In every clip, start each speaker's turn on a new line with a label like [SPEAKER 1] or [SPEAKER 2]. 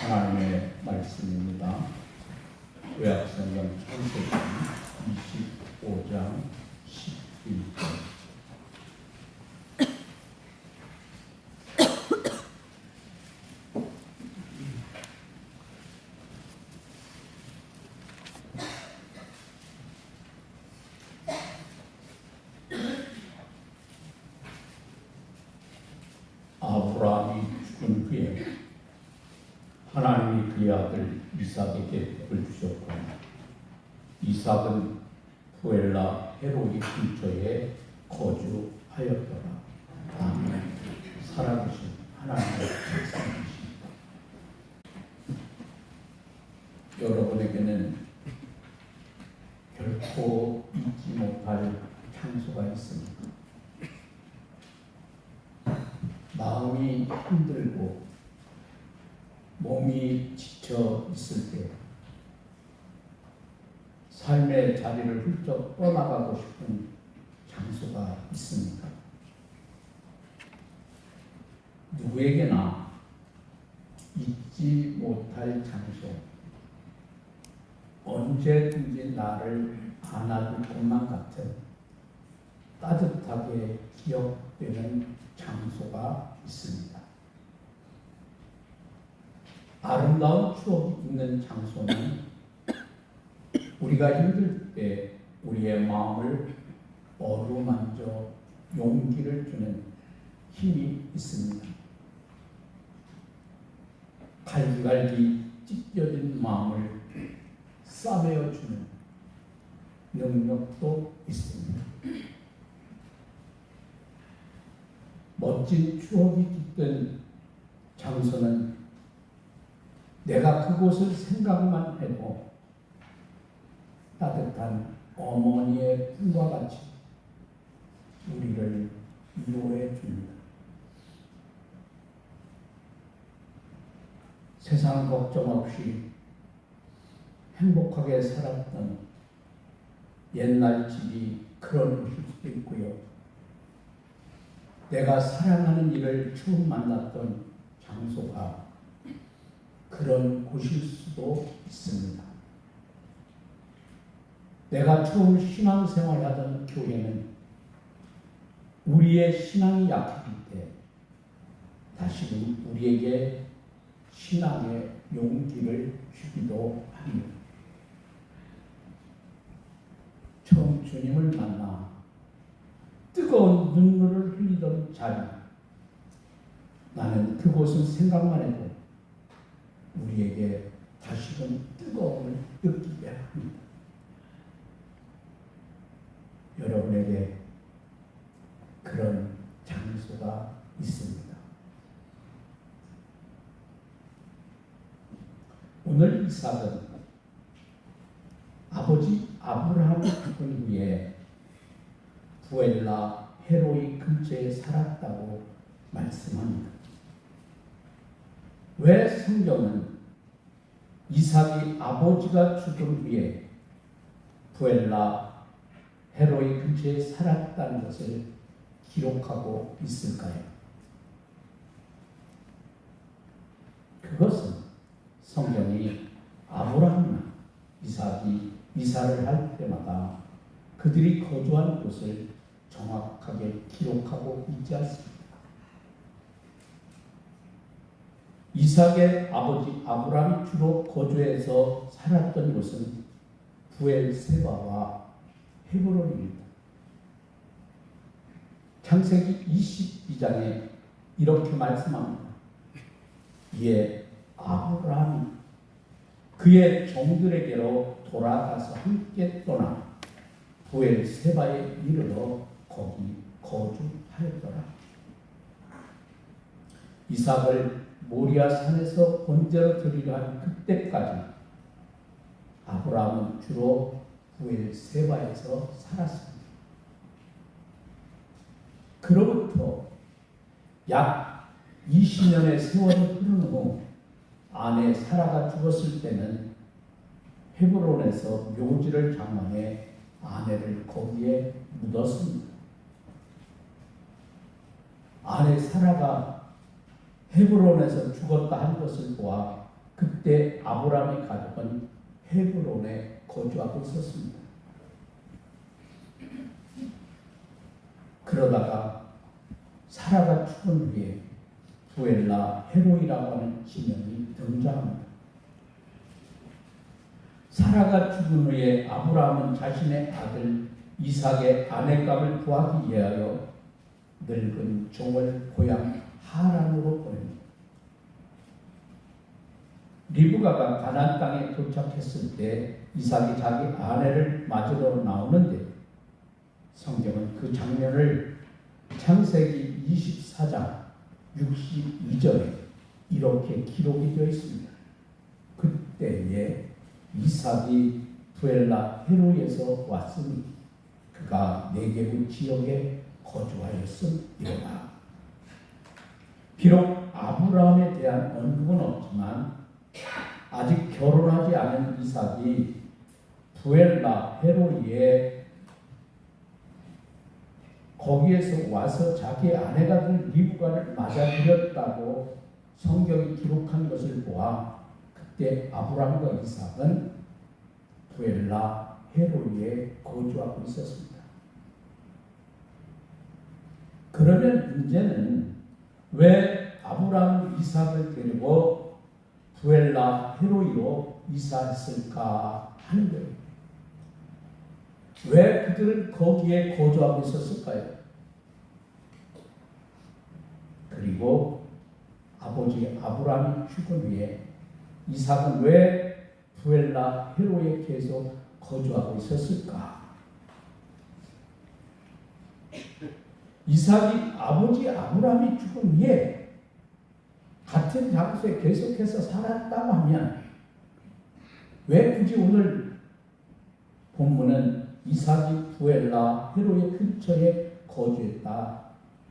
[SPEAKER 1] 하나님의 말씀입니다. 구약성경 창세기 25장 11절. 아브라함이 죽은 후에 하나님이 그의 아들 이삭에게 복을 주셨고, 이삭은 부엘라 헤로이 근처에 거주하였더라. 아멘. 살아계신 하나님의 말씀이십니다. 여러분에게는 결코 잊지 못할 장소가 있습니다. 마음이 힘들고 몸이 지쳐 있을 때, 삶의 자리를 훌쩍 떠나가고 싶은 장소가 있습니다. 누구에게나 잊지 못할 장소, 언제든지 나를 안아줄 것만 같은 따뜻하게 기억되는 장소가 있습니다. 아름다운 추억이 있는 장소는 우리가 힘들 때 우리의 마음을 어루만져 용기를 주는 힘이 있습니다. 갈기갈기 찢겨진 마음을 싸매어주는 능력도 있습니다. 멋진 추억이 깃든 장소는 내가 그곳을 생각만 해도 따뜻한 어머니의 품과 같이 우리를 위로해 줍니다. 세상 걱정 없이 행복하게 살았던 옛날 집이 그런 곳일 수도 있고요. 내가 사랑하는 이를 처음 만났던 장소가 그런 곳일 수도 있습니다. 내가 처음 신앙생활하던 교회는 우리의 신앙이 약해질 때 다시금 우리에게 신앙의 용기를 주기도 합니다. 처음 주님을 만나 뜨거운 눈물을 흘리던 자리, 나는 그곳을 생각만 해도 우리에게 다시금 뜨거움을 느끼게 합니다. 여러분에게 그런 장소가 있습니다. 오늘 이삭은 아버지 아브라함이 죽은 후에 부엘라 헤로이 근처에 살았다고 말씀합니다. 왜 성경은 이삭이 아버지가 죽은 후에 부엘라 헤로이 근처에 살았다는 것을 기록하고 있을까요? 그것은 성경이 아브라함이나 이삭이 이사를 할 때마다 그들이 거주한 곳을 정확하게 기록하고 있지 않습니다. 이삭의 아버지 아브라함이 주로 거주해서 살았던 곳은 부엘세바와 헤브론입니다. 창세기 22장에 이렇게 말씀합니다. 이에 아브라함이 그의 종들에게로 돌아가서 함께 떠나 부엘세바에 이르러 거기 거주하였더라. 이삭을 모리아 산에서 번제로 드리려 한 그때까지 아브라함은 주로 부엘세바에서 살았습니다. 그로부터 약 20년의 세월이 흐른 후 아내 사라가 죽었을 때는 헤브론에서 묘지를 장만해 아내를 거기에 묻었습니다. 아내 사라가 헤브론에서 죽었다 한 것을 보아 그때 아브라함의 가족은 헤브론에 거주하고 있었습니다. 그러다가 사라가 죽은 후에 부엘라 헤로이라고 하는 지명이 등장합니다. 사라가 죽은 후에 아브라함은 자신의 아들 이삭의 아내값을 구하기 위하여 늙은 종을 고향 하란으로 보냅니다. 리브가가 가나안 땅에 도착했을 때 이삭이 자기 아내를 맞으러 나오는데 성경은 그 장면을 창세기 24장 62절에 이렇게 기록이 되어 있습니다. 그때에 이삭이 부엘라 헤로에서 왔으니 그가 네게부 지역에 거주하였음이로다. 비록 아브라함에 대한 언급은 없지만 아직 결혼하지 않은 이삭이 부엘라 헤로이에 거기에서 와서 자기 아내가 된 리브가를 맞아들였다고 성경이 기록한 것을 보아 그때 아브라함과 이삭은 부엘라 헤로이에 거주하고 있었습니다. 그러면 문제는 왜 아브라함 이삭을 데리고 부엘라 헤로이로 이사했을까 하는 거예요. 왜 그들은 거기에 거주하고 있었을까요? 그리고 아버지 아브라함이 죽은 후에 이삭은 왜 부엘라 헤로에 계속 거주하고 있었을까? 이삭이 아버지 아브라함이 죽은 후에 같은 장소에 계속해서 살았다고 하면 왜 굳이 오늘 본문은 이삭이 부엘라 헤로의 근처에 거주했다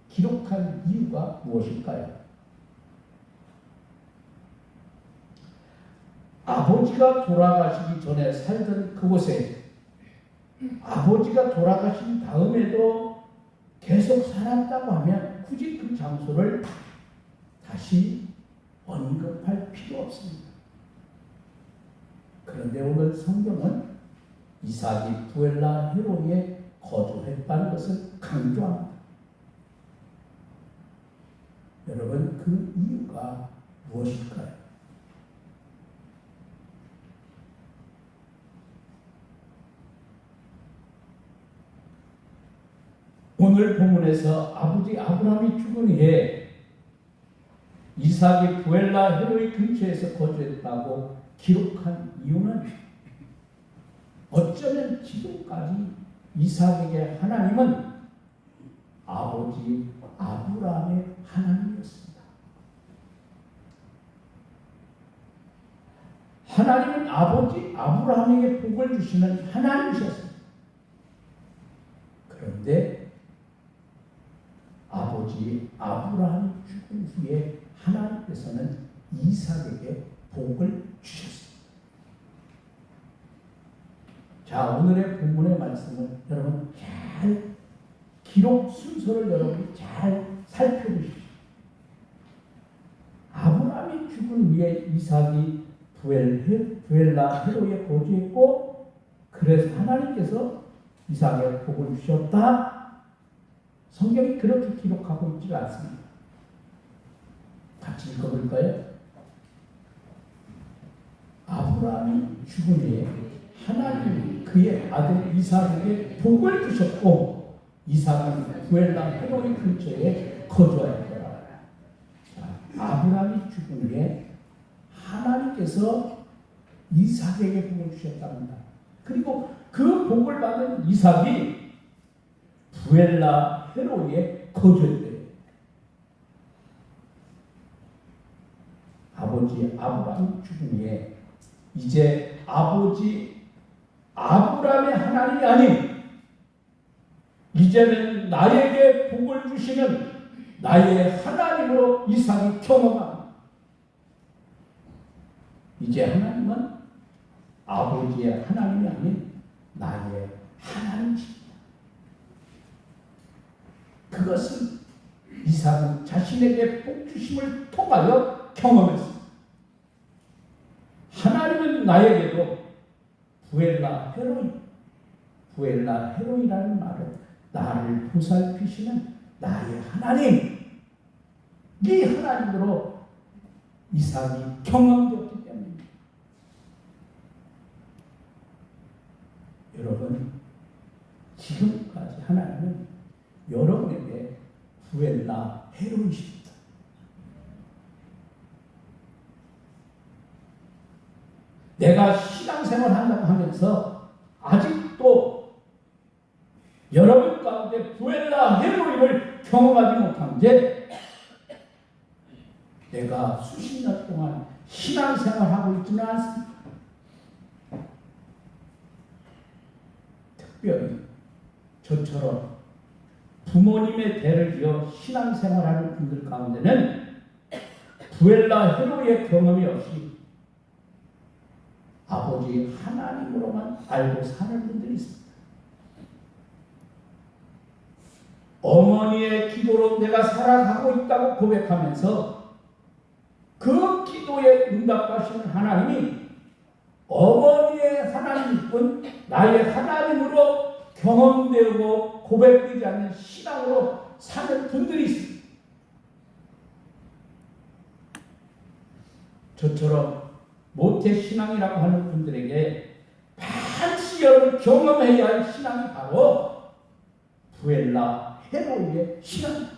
[SPEAKER 1] 기록한 이유가 무엇일까요? 아버지가 돌아가시기 전에 살던 그곳에 아버지가 돌아가신 다음에도 계속 살았다고 하면 굳이 그 장소를 다시 언급할 필요 없습니다. 그런데 오늘 성경은 이삭이 부엘라 헤로에 거주했다는 것을 강조합니다. 여러분, 그 이유가 무엇일까요? 오늘 본문에서 아버지 아브라함이 죽은 후에 이삭이 부엘라 헤로의 근처에서 거주했다고 기록한 이유는 어쩌면 지금까지 이삭에게 하나님은 아버지 아브라함의 하나님이었습니다. 하나님은 아버지 아브라함에게 복을 주시는 하나님이셨습니다. 그런데 아버지 아브라함이 죽은 후에 하나님께서는 이삭에게 복을 주셨습니다. 자, 오늘의 본문의 말씀은 여러분 잘 기록 순서를 여러분이 잘 살펴보십시오. 아브라함이 죽은 후에 이삭이 부엘라 헤로에 거주했고 그래서 하나님께서 이삭에게 복을 주셨다. 성경이 그렇게 기록하고 있지 않습니다. 같이 읽어볼까요? 아브라함이 죽은 후에 하나님이 그의 아들 이삭에게 복을 주셨고 이삭은 부엘라 헤로의 근처에 거주하였더라. 아브라함이 죽은 후에 하나님께서 이삭에게 복을 주셨답니다. 그리고 그 복을 받은 이삭이 부엘라 헤로에 거주했대요. 아버지 아브라함이 죽은 후에 이제 아버지 아브라함의 하나님이 아닌 이제는 나에게 복을 주시는 나의 하나님으로 이삭이 경험합니다. 이제 하나님은 아버지의 하나님이 아닌 나의 하나님이십니다. 그것을 이삭은 자신에게 복 주심을 통하여 경험했습니다. 이런 나에게도 부엘라 헤로이라는 말은 나를 보살피시는 나의 하나님, 이 하나님으로 이삭이 경험되었기 때문입니다. 여러분, 지금까지 하나님은 여러분에게 부엘라 헤로이십니다. 내가 신앙생활 한다고 하면서 아직도 여러분 가운데 부엘라 헤로임을 경험하지 못한 게 내가 수십 년 동안 신앙생활하고 있지는 않습니다. 특별히 저처럼 부모님의 대를 이어 신앙생활하는 분들 가운데는 부엘라 헤로의 경험이 없이 아버지 하나님으로만 알고 사는 분들이 있습니다. 어머니의 기도로 내가 살아가고 있다고 고백하면서 그 기도에 응답하시는 하나님이 어머니의 하나님뿐 나의 하나님으로 경험되고 고백되지 않는 신앙으로 사는 분들이 있습니다. 저처럼 모태신앙이라고 하는 분들에게 반드시 여러분 경험해야 할 신앙이 바로 부엘라 헤로이의 신앙입니다.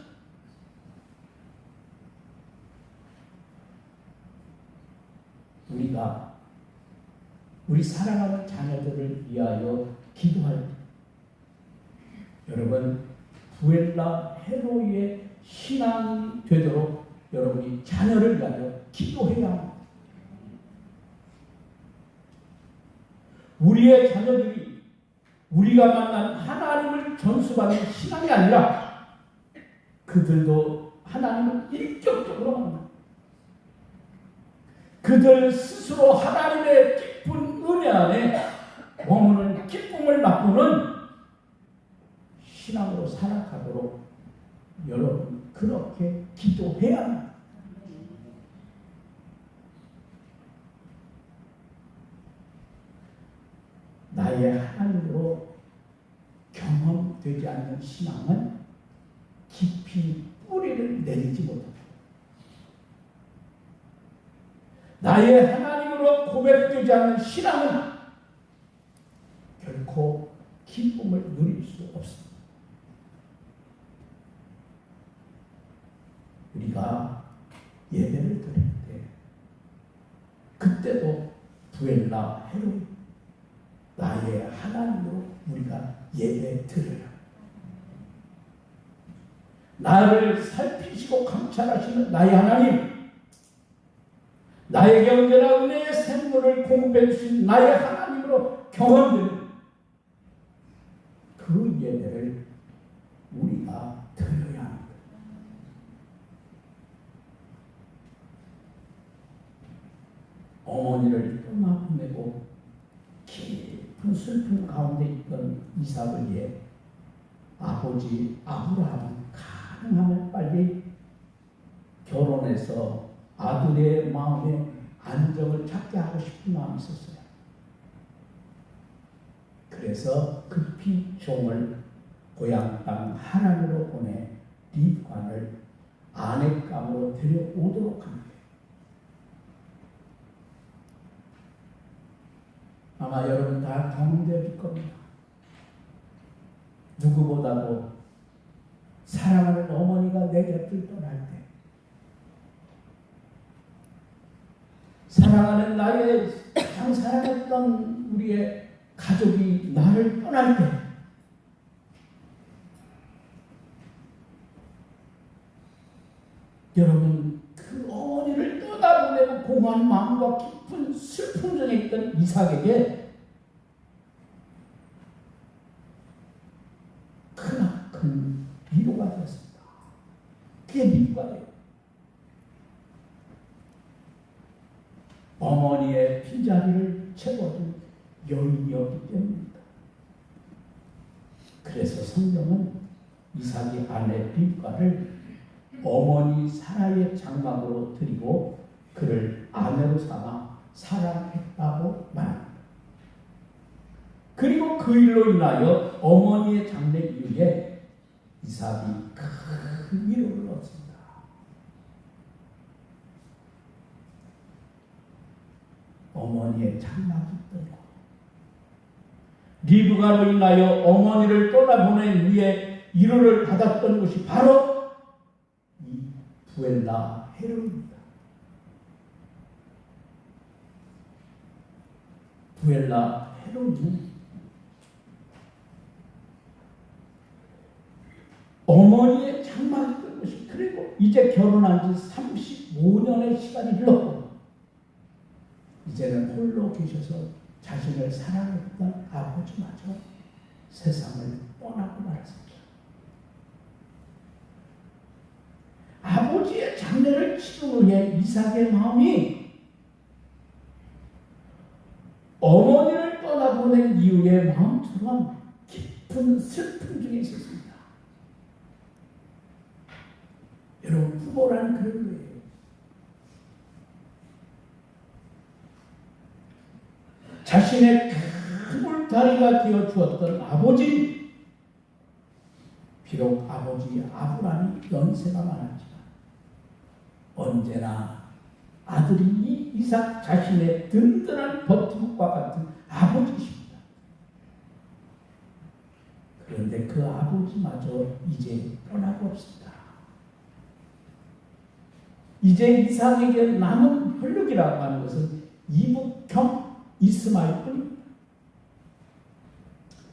[SPEAKER 1] 우리가 우리 사랑하는 자녀들을 위하여 기도할 때 여러분 부엘라 헤로이의 신앙이 되도록 여러분이 자녀를 위하여 기도해야 합니다. 우리의 자녀들이 우리가 만난 하나님을 전수받는 신앙이 아니라 그들도 하나님을 인격적으로 만납니다. 그들 스스로 하나님의 깊은 은혜 안에 머무는 기쁨을 맛보는 신앙으로 살아가도록 여러분 그렇게 기도해야 합니다. 나의 하나님으로 경험되지 않는 신앙은 깊이 뿌리를 내리지 못합니다. 나의 하나님으로 고백되지 않는 신앙은 결코 기쁨을 누릴 수 없습니다. 우리가 예배를 드릴 때 그때도 부엘라 헤로이 나의 하나님으로 우리가 예배 드려요. 나를 살피시고 감찰하시는 나의 하나님, 나에게 언제나 은혜의 샘물을 공급해 주신 나의 하나님으로 경험되는 그 예배를 우리가 드려야 합니다. 어머니를 떠나보내고 깊은 슬픔 가운데 있던 이삭을 위해 아버지 아브라함은 가능하면 빨리 결혼해서 아들의 마음에 안정을 찾게 하고 싶은 마음이 있었어요. 그래서 급히 종을 고향 땅 하란으로 보내 리브가를 아내감으로 데려오도록 합니다. 아마 여러분 다 경험되실 겁니다. 누구보다도 사랑하는 어머니가 내 곁을 떠날 때, 사랑하는 나의 가장 사랑했던 우리의 가족이 나를 떠날 때, 여러분 그 어머니를 떠나보내고 공허한 마음과 깊은 슬픔 중에 있던 이삭에게 크나큰 위로가 되었습니다. 그게 위로가 돼요. 어머니의 빈자리를 채워준 여인이었기 때문입니다. 그래서 성경은 이삭이 아내 리브가를 어머니 사라의 장막으로 드리고 그를 아내로 삼아 사랑했다고 말합니다. 그리고 그 일로 인하여 어머니의 장래 이후에 이삭이 큰 위로를 얻습니다. 어머니의 장막이 있던 곳. 리브가로 인하여 어머니를 떠나보낸 후에 위로를 받았던 곳이 바로 이 부엘라 헤로입니다. 부엘라 헤로는 어머니의 장막이 있던 곳이, 그리고 이제 결혼한 지 35년의 시간이 흘렀고 이제는 홀로 계셔서 자신을 사랑했던 아버지마저 세상을 떠나고 말았습니다. 아버지의 장례를 치른 후에 이삭의 마음이 어머니를 떠나보낸 이후의 마음처럼 깊은 슬픔 중에 있었습니다. 여러분, 부모라는 그런 거예요. 자신의 큰 울타리가 되어 주었던 아버지, 비록 아버지 아브라함이 연세가 많았지만 언제나 아들이 이 이삭 자신의 든든한 버팀목과 같은 아버지이십니다. 그런데 그 아버지마저 이제 떠나고 없습니다. 이제 이삭에게 남은 혈육이라고 하는 것은 이북형 이스마엘뿐입니다.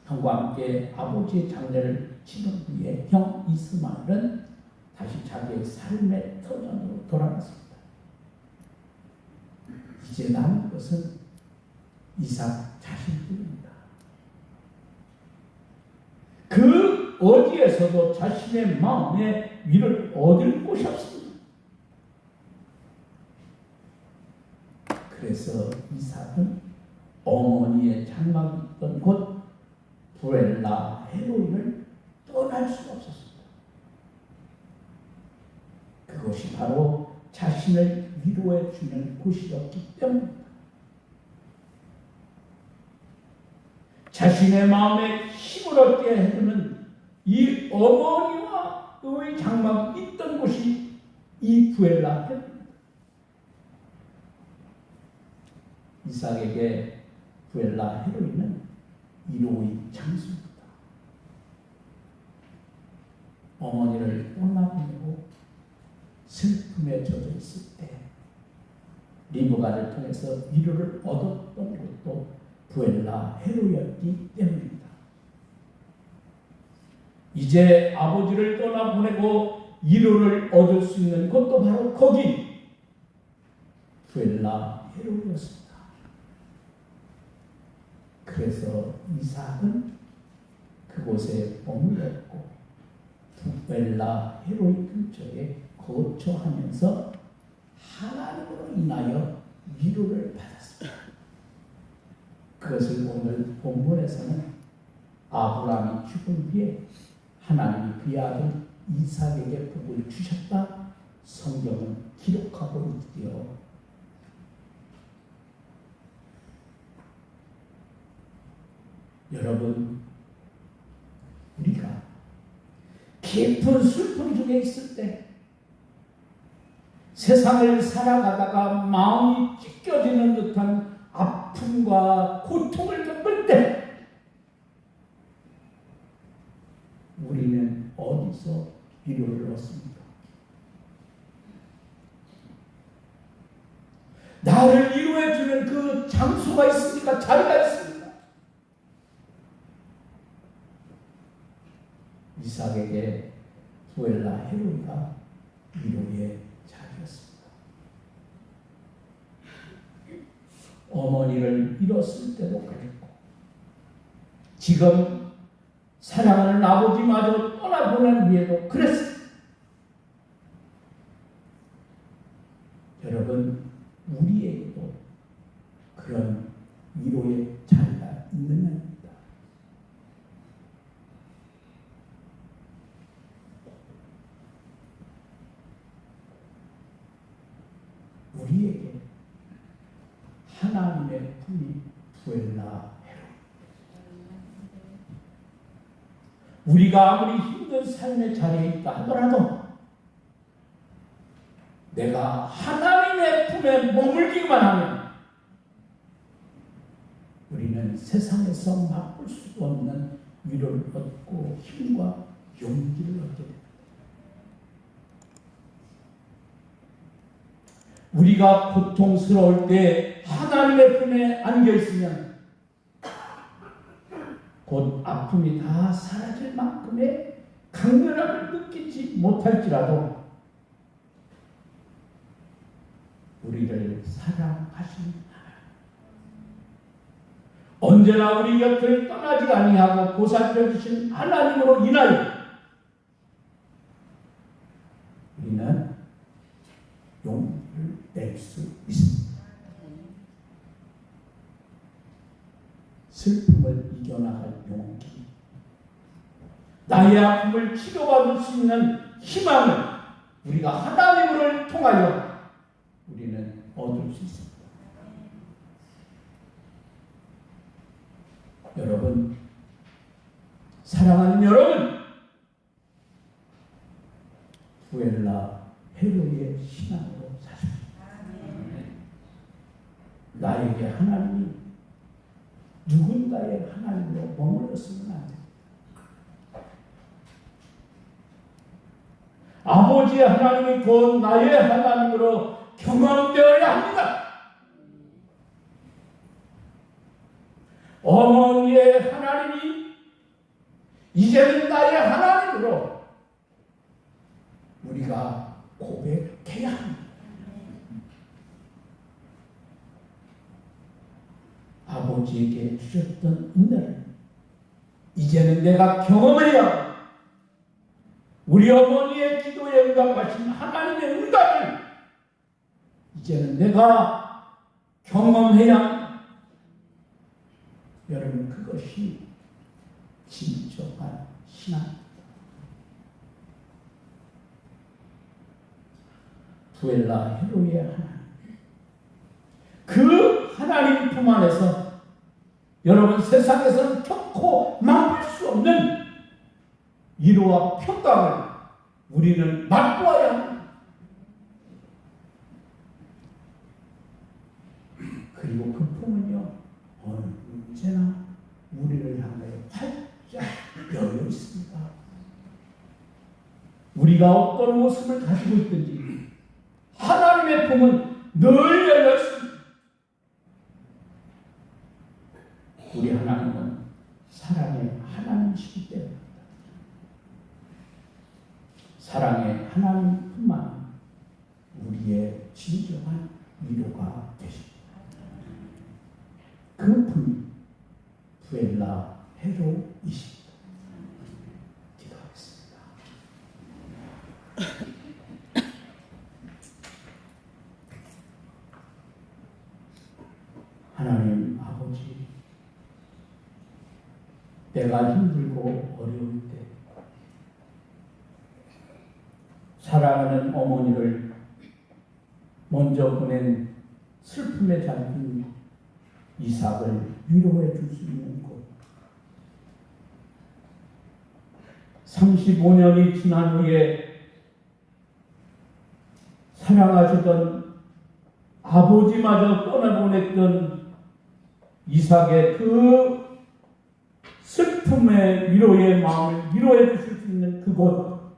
[SPEAKER 1] 형과 함께 아버지의 장례를 치른 후에 형 이스마엘은 다시 자기의 삶의 터전으로 돌아갔습니다. 이제 남은 것은 이삭 자신뿐입니다. 그 어디에서도 자신의 마음에 위를 얻을 곳이 없습니다. 그래서 이삭은 어머니의 장막이 있던 곳 부엘라 헤로이를 떠날 수가 없었습니다. 그것이 바로 자신을 위로해 주는 곳이었기 때문입니다. 자신의 마음에 힘을 얻게 해주는 이 어머니와의 장막이 있던 곳이 이 부엘라 헤로입니다. 이삭에게 부엘라 헤로이는 위로의 장소입니다. 어머니를 떠나보내고 슬픔에 젖어 있을 때 리브가를 통해서 위로를 얻었던 곳도 부엘라 헤로였기 때문입니다. 이제 아버지를 떠나보내고 위로를 얻을 수 있는 곳도 바로 거기 부엘라 헤로였습니다. 그래서 이삭은 그곳에 머물렀고 부엘라 헤로이 근처에 거처하면서 하나님으로 인하여 위로를 받았습니다. 그것을 오늘 본문에서는 아브라함이 죽은 뒤에 하나님이 그의 아들 이삭에게 복을 주셨다 성경은 기록하고 있지요. 여러분, 우리가 깊은 슬픔 중에 있을 때, 세상을 살아가다가 마음이 찢겨지는 듯한 아픔과 고통을 겪을 때, 우리는 어디서 위로를 얻습니까? 나를 위로해주는 그 장소가 있습니까? 자리가 있습니까? 이삭에게 부엘라 헤로이가 위로의 자리였습니다. 어머니를 잃었을 때도 그랬고 지금 사랑하는 아버지마저 떠나보낸 후에도 그랬습니다. 여러분, 우리에게도 그런 위로의 자리가 있느냐입니다. 우리에게 하나님의 품이 부엘라 헤롯. 우리가 아무리 힘든 삶의 자리에 있다 하더라도 내가 하나님의 품에 머물기만 하면 우리는 세상에서 맛볼 수 없는 위로를 얻고 힘과 용기를 얻게 됩니다. 우리가 고통스러울 때 하나님의 품에 안겨 있으면 곧 아픔이 다 사라질 만큼의 강렬함을 느끼지 못할지라도 우리를 사랑하시는 하나님, 언제나 우리 곁을 떠나지 아니하고 보살펴 주신 하나님으로 인하여 우리는 용기를 낼 수 있습니다. 슬픔을 이겨나갈 용기, 나의 아픔을 치료받을 수 있는 희망을 우리가 하나님을 통하여 우리는 얻을 수 있습니다. 여러분, 사랑하는 여러분, 부엘라 헤로의 신앙으로 사십시오. 나에게 하나님이 누군가의 하나님으로 머물렀으면 안 됩니다. 아버지의 하나님이 곧 나의 하나님으로 경험되어야 합니다. 어머니의 하나님이 이제는 나의 하나님으로 우리가 고백해야 합니다. 아버지에게 주셨던 은혜를 이제는 내가 경험해야, 우리 어머니의 기도에 응답하신 하나님의 응답을 이제는 내가 경험해야 합니다. 여러분, 그것이 진정한 신앙입니다. 부엘라 헤로의 하나님, 그 하나님 품 안에서 여러분, 세상에서는 결코 맛볼 수 없는 위로와 평강을 우리는 맛보아야 합니다. 그리고 그 품은요, 언제나 우리를 향하여 활짝 열려 있습니다. 우리가 어떤 모습을 가지고 있든지 하나님의 품은 늘 열려 있습니다. 우리 하나님은 사랑의 하나님이시기 때문입니다. 사랑의 하나님 뿐만 우리의 진정한 위로가 되십니다. 그 분이 부엘라 헤로이십니다. 기도하겠습니다. 하나님 아버지, 내가 힘들고 어려울 때 사랑하는 어머니를 먼저 보낸 슬픔에 잠긴 이삭을 위로해 줄 수 있는 곳, 35년이 지난 후에 사랑하시던 아버지마저 떠나보냈던 이삭의 그 슬픔의 위로의 마음을 위로해 주실 수 있는 그곳,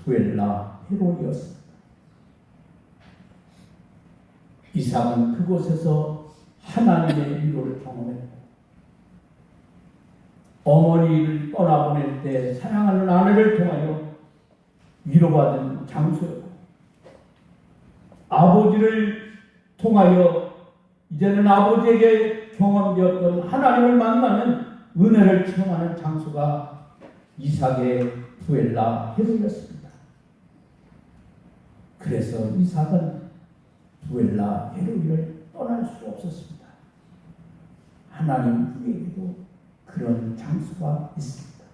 [SPEAKER 1] 부엘라 헤로이었습니다. 이삭은 그곳에서 하나님의 위로를 경험했고, 어머니를 떠나보낼 때 사랑하는 아내를 통하여 위로받은 장소였고, 아버지를 통하여 이제는 아버지에게 경험되었던 하나님을 만나는 은혜를 체험하는 장소가 이삭의 부엘라 헤로이였습니다. 그래서 이삭은 부엘라 헤로이를 떠날 수 없었습니다. 하나님 후에도 그런 장소가 있습니다.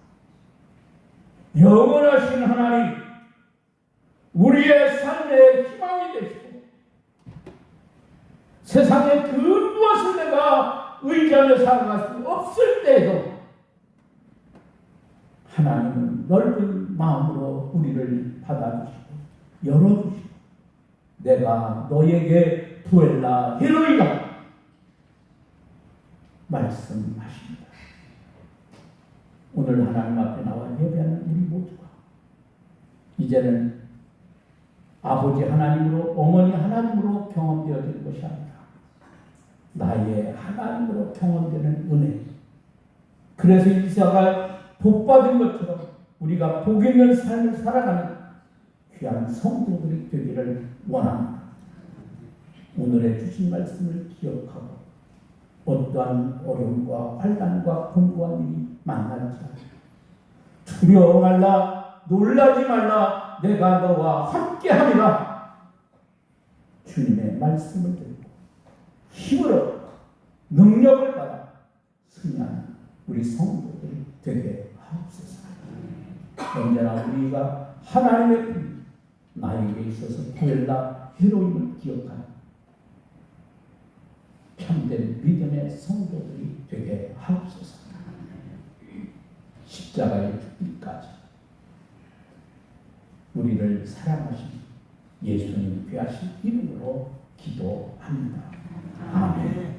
[SPEAKER 1] 영원하신 하나님, 우리의 삶의 희망이 되시고 세상에 그 무엇을 내가 의지하며 살아갈 수 없을 때에도 하나님은 넓은 마음으로 우리를 받아주시고 열어주시고 내가 너에게 부엘라 히로이라 말씀하십니다. 오늘 하나님 앞에 나와 예배하는 우리 모두가 이제는 아버지 하나님으로 어머니 하나님으로 경험되어진 것이 아니라 나의 하나님으로 경험되는 은혜. 그래서 이사가 복받은 것처럼 우리가 복 있는 삶을 살아가는 귀한 성도들이 되기를 원합니다. 오늘의 주신 말씀을 기억하고 어떠한 어려움과 환난과 공고한 일이 만날지 두려워 말라, 놀라지 말라, 내가 너와 함께하리라. 주님의 말씀을 듣고 힘을 얻고 능력을 받아 승리하는 우리 성도들이 되게 하옵소서. 언제나 우리가 하나님의 품, 나에게 있어서 부엘라 히로임을 기억하는 참된 믿음의 성도들이 되게 하옵소서. 십자가의 죽기까지 우리를 사랑하신 예수님 귀하신 이름으로 기도합니다. 아멘.